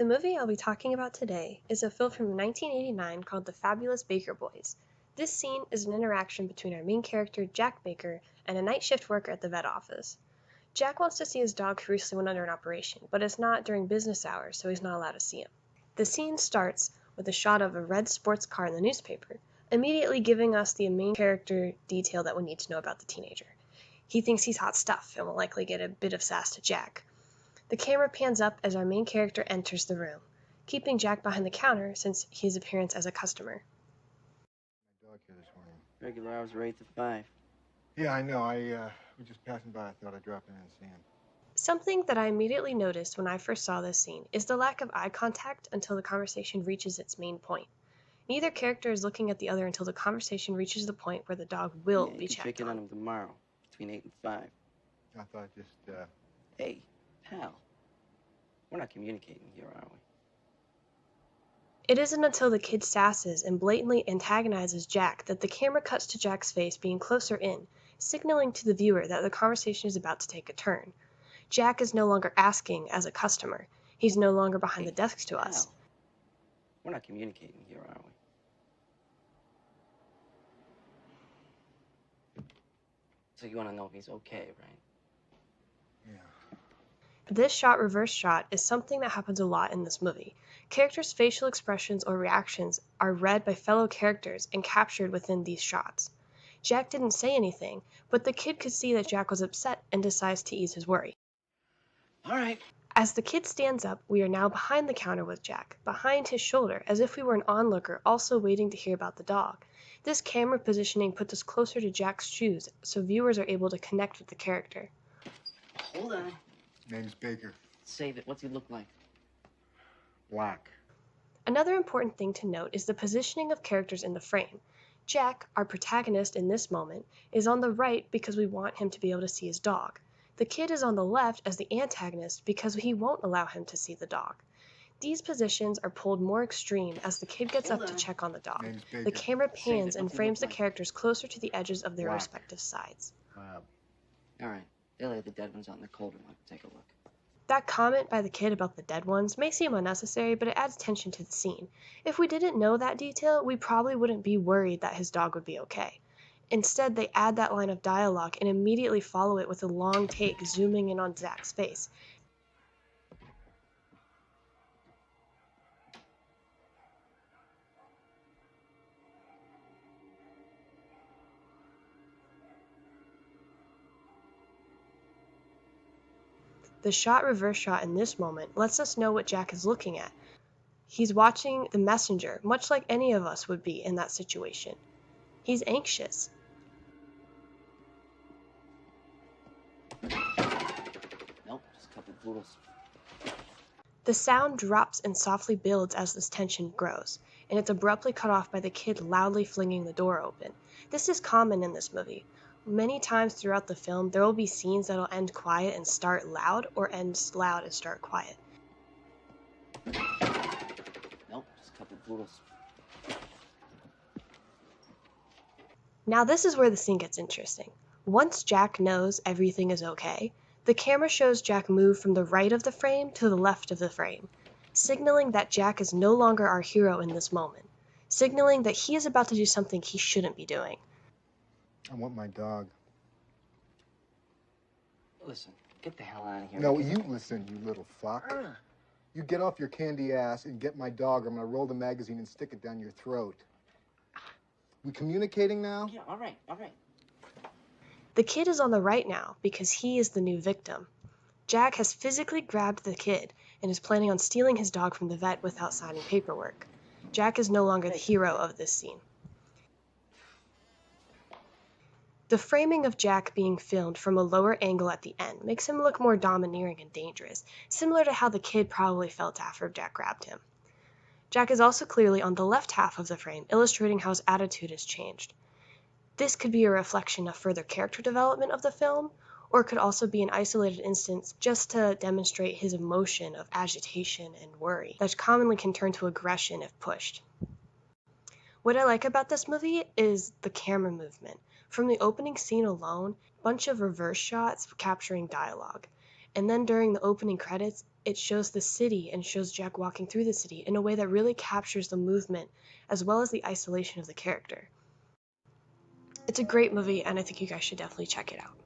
The movie I'll be talking about today is a film from 1989 called The Fabulous Baker Boys. This scene is an interaction between our main character, Jack Baker, and a night shift worker at the vet office. Jack wants to see his dog who recently went under an operation, but it's not during business hours, so he's not allowed to see him. The scene starts with a shot of a red sports car in the newspaper, immediately giving us the main character detail that we need to know about the teenager. He thinks he's hot stuff and will likely get a bit of sass to Jack. The camera pans up as our main character enters the room, keeping Jack behind the counter since his appearance as a customer. My dog here this morning. Regular hours are 8 to 5. Yeah, I know. We're just passing by. I thought I'd drop in and see him. Something that I immediately noticed when I first saw this scene is the lack of eye contact until the conversation reaches its main point. Neither character is looking at the other until the conversation reaches the point where the dog will be You can checked check in on on. him tomorrow, between 8 and 5. I thought just, Hey, pal. We're not communicating here, are we? It isn't until the kid sasses and blatantly antagonizes Jack that the camera cuts to Jack's face being closer in, signaling to the viewer that the conversation is about to take a turn. Jack is no longer asking as a customer. He's no longer behind the desk to us. Pal. We're not communicating here, are we? So you want to know if he's okay, right? yeah. This shot-reverse shot is something that happens a lot in this movie. Characters' facial expressions or reactions are read by fellow characters and captured within these shots. Jack didn't say anything, but the kid could see that Jack was upset and decides to ease his worry. All right. As the kid stands up, we are now behind the counter with Jack, behind his shoulder, as if we were an onlooker also waiting to hear about the dog. This camera positioning puts us closer to Jack's shoes, so viewers are able to connect with the character. Hold on. Name's Baker. Save it. What's he look like? Black. Another important thing to note is the positioning of characters in the frame. Jack, our protagonist in this moment, is on the right because we want him to be able to see his dog. The kid is on the left as the antagonist because he won't allow him to see the dog. These positions are pulled more extreme as the kid gets up to check on the dog. Name's Baker. The camera pans and What's he frames the look like? characters closer to the edges of their Black. respective sides. All right. They'll lay the dead ones out in the cold room. I can take a look. That comment by the kid about the dead ones may seem unnecessary, but it adds tension to the scene. If we didn't know that detail, we probably wouldn't be worried that his dog would be okay. Instead, they add that line of dialogue and immediately follow it with a long take zooming in on Zach's face. The shot-reverse shot in this moment lets us know what Jack is looking at. He's watching the messenger, much like any of us would be in that situation. He's anxious. Nope, just a couple poodles. The sound drops and softly builds as this tension grows, and it's abruptly cut off by the kid loudly flinging the door open. This is common in this movie. Many times throughout the film, there will be scenes that'll end quiet and start loud, or end loud and start quiet. Nope, just a couple poodles. Now this is where the scene gets interesting. Once Jack knows everything is okay, the camera shows Jack move from the right of the frame to the left of the frame, signaling that Jack is no longer our hero in this moment, signaling that he is about to do something he shouldn't be doing. I want my dog. Listen, get the hell out of here. No, you listen, you little fuck. Ugh. You get off your candy ass and get my dog, or I'm gonna roll the magazine and stick it down your throat. We communicating now? Yeah, all right, all right. The kid is on the right now because he is the new victim. Jack has physically grabbed the kid and is planning on stealing his dog from the vet without signing paperwork. Jack is no longer the hero of this scene. The framing of Jack being filmed from a lower angle at the end makes him look more domineering and dangerous, similar to how the kid probably felt after Jack grabbed him. Jack is also clearly on the left half of the frame, illustrating how his attitude has changed. This could be a reflection of further character development of the film, or could also be an isolated instance just to demonstrate his emotion of agitation and worry that commonly can turn to aggression if pushed. What I like about this movie is the camera movement. From the opening scene alone, a bunch of reverse shots capturing dialogue. And then during the opening credits, it shows the city and shows Jack walking through the city in a way that really captures the movement as well as the isolation of the character. It's a great movie, and I think you guys should definitely check it out.